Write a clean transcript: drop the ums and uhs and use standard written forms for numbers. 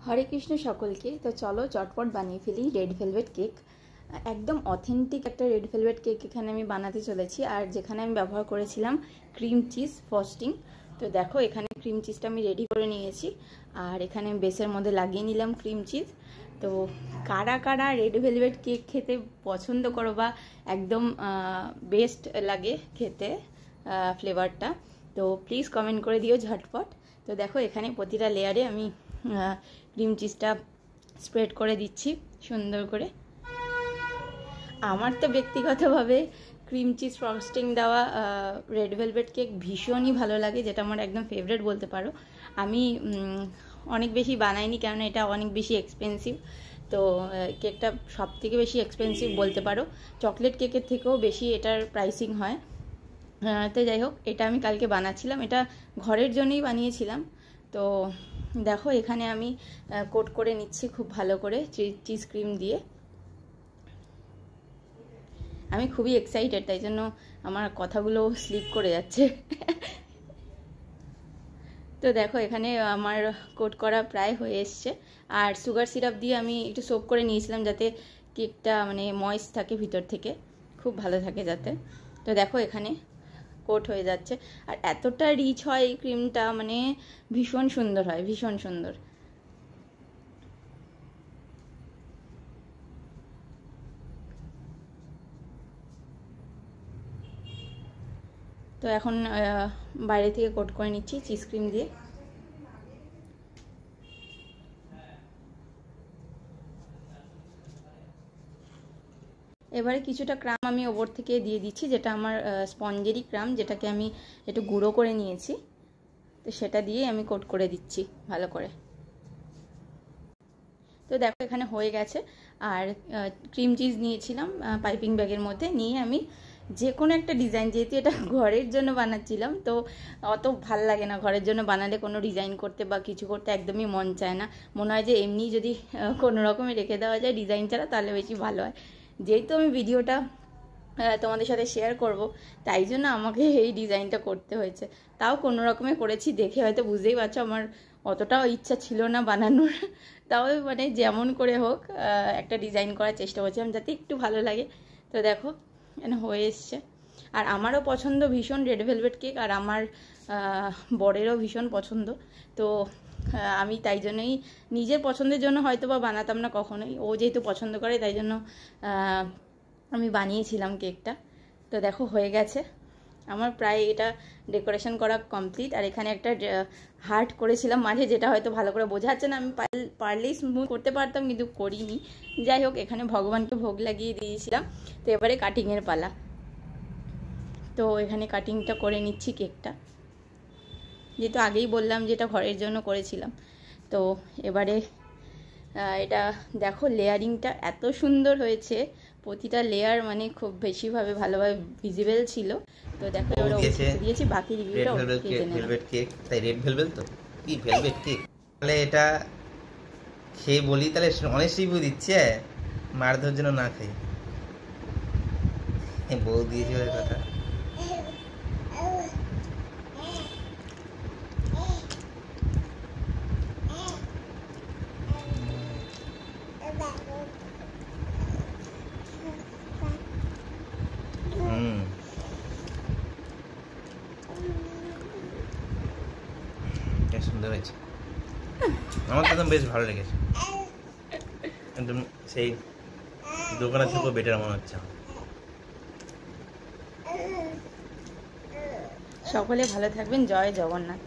হরে কৃষ্ণ সকলকে। তো চলো চটপট বানিয়ে ফেলি রেড ভেলভেট কেক। একদম অথেন্টিক একটা রেড ভেলভেট কেক এখানে আমি বানাতে চলেছি, আর যেখানে আমি ব্যবহার করেছিলাম ক্রিম চিজ ফ্রস্টিং। তো দেখো এখানে ক্রিম চিজটা আমি রেডি করে নিয়েছি, আর এখানে বেসের মধ্যে লাগিয়ে নিলাম ক্রিম চিজ। তো কারা কারা রেড ভেলভেট কেক খেতে পছন্দ করো বা একদম বেস্ট লাগে খেতে ফ্লেভারটা, তো প্লিজ কমেন্ট করে দিও ঝটপট। তো দেখো এখানে প্রতিটা লেয়ারে আমি ক্রিম চিজটা স্প্রেড করে দিচ্ছি সুন্দর করে। আমার তো ব্যক্তিগতভাবে ক্রিম চিজ ফ্রস্টিং দেওয়া রেড ভেলভেট কেক ভীষণই ভালো লাগে, যেটা আমার একদম ফেভারিট বলতে পারো। আমি অনেক বেশি বানাইনি, কেননা এটা অনেক বেশি এক্সপেন্সিভ। তো কেকটা সব থেকে বেশি এক্সপেন্সিভ বলতে পারো, চকলেট কেকের থেকেও বেশি এটার প্রাইসিং হয়। তো যাই হোক, এটা আমি কালকে বানাচ্ছিলাম, এটা ঘরের জন্যই বানিয়েছিলাম। তো দেখো এখানে আমি কোট করে নিচ্ছি খুব ভালো করে চিজ ক্রিম দিয়ে। আমি খুবই এক্সাইটেড, তাই জন্য আমার কথাগুলো স্লিপ করে যাচ্ছে। তো দেখো এখানে আমার কোট করা প্রায় হয়ে এসছে, আর সুগার সিরাপ দিয়ে আমি একটু সোক করে নিয়েছিলাম যাতে কেকটা মানে ময়েস্ট থাকে ভিতর থেকে, খুব ভালো থাকে যাতে। তো দেখো এখানে কোট হয়ে যাচ্ছে, আর এতটা রিচ হয় এই ক্রিমটা, মানে ভীষণ সুন্দর হয়, ভীষণ সুন্দর। তো এখন বাইরে থেকে কোট করে নিচ্ছি চিজ ক্রিম দিয়ে। এবারে কিছুটা ক্রাম আমি ওপর থেকে দিয়ে দিচ্ছি, যেটা আমার স্পঞ্জেরই ক্রাম, যেটাকে আমি একটু গুঁড়ো করে নিয়েছি। তো সেটা দিয়ে আমি কোট করে দিচ্ছি ভালো করে। তো দেখো এখানে হয়ে গেছে, আর ক্রিম চিজ নিয়েছিলাম পাইপিং ব্যাগের মধ্যে নিয়ে আমি যে কোনো একটা ডিজাইন, যেহেতু এটা ঘরের জন্য বানাচ্ছিলাম, তো অত ভাল লাগে না ঘরের জন্য বানালে কোনো ডিজাইন করতে বা কিছু করতে একদমই মন চায় না। মনে হয় যে এমনি যদি কোনো রকমে রেখে দেওয়া যায় ডিজাইন ছাড়া, তাহলে বেশি ভালো হয়। যেহেতু আমি ভিডিওটা তোমাদের সাথে শেয়ার করব, তাই জন্য আমাকে এই ডিজাইনটা করতে হয়েছে। তাও কোনো রকমে করেছি, দেখে হয়তো বুঝতেই পারছো আমার অতটাও ইচ্ছা ছিল না বানানোর। তাও মানে যেমন করে হোক একটা ডিজাইন করার চেষ্টা করছিলাম যাতে একটু ভালো লাগে। তো দেখো এখানে হয়ে এসছে, আর আমারও পছন্দ ভীষণ রেড ভেলভেট কেক, আর আমার বরেরও ভীষণ পছন্দ। তো আমি তাই জন্যই নিজের পছন্দের জন্য হয়তো বা বানাতাম না কখনোই, ও যেহেতু পছন্দ করে তাই জন্য আমি বানিয়েছিলাম কেকটা। তো দেখো হয়ে গেছে আমার প্রায় এটা ডেকোরেশন করা কমপ্লিট। আর এখানে একটা হার্ট করেছিলাম মাঝে, যেটা হয়তো ভালো করে বোঝা যাচ্ছে না, আমি পারলেই স্মুথ করতে পারতাম কিন্তু করিনি। যাই হোক, এখানে ভগবানকে ভোগ লাগিয়ে দিয়েছিলাম। তো এবারে কাটিংয়ের পালা। তো এখানে কাটিংটা করে নিচ্ছি কেকটা, যেহেতু আগেই বললাম যে এটা ঘরের জন্য করেছিলাম। তো এবারে এটা দেখো লেয়ারিংটা এত সুন্দর হয়েছে, প্রতিটা লেয়ার মানে খুব বেশিভাবে ভালোভাবে ভিজিবল ছিল। তো দেখো এবারে দিয়েছি, বাকি রিভিউটা ভেলভেট কেক, তাই রেড ভেলভেট তো কি ভেলভেট কেক। তাহলে এটা খেয়ে বলি, তাহলে অনেক রিভিউ দিচ্ছে, মার ধর জন্য না খাই। বউ দিয়েছি ওই কথা। সুন্দর হয়েছে, আমার তো একদম বেশ ভালো লেগেছে, একদম সেই দোকানের থেকেও বেটার মনে হচ্ছে। সকলে ভালো থাকবেন, জয় জগন্নাথ।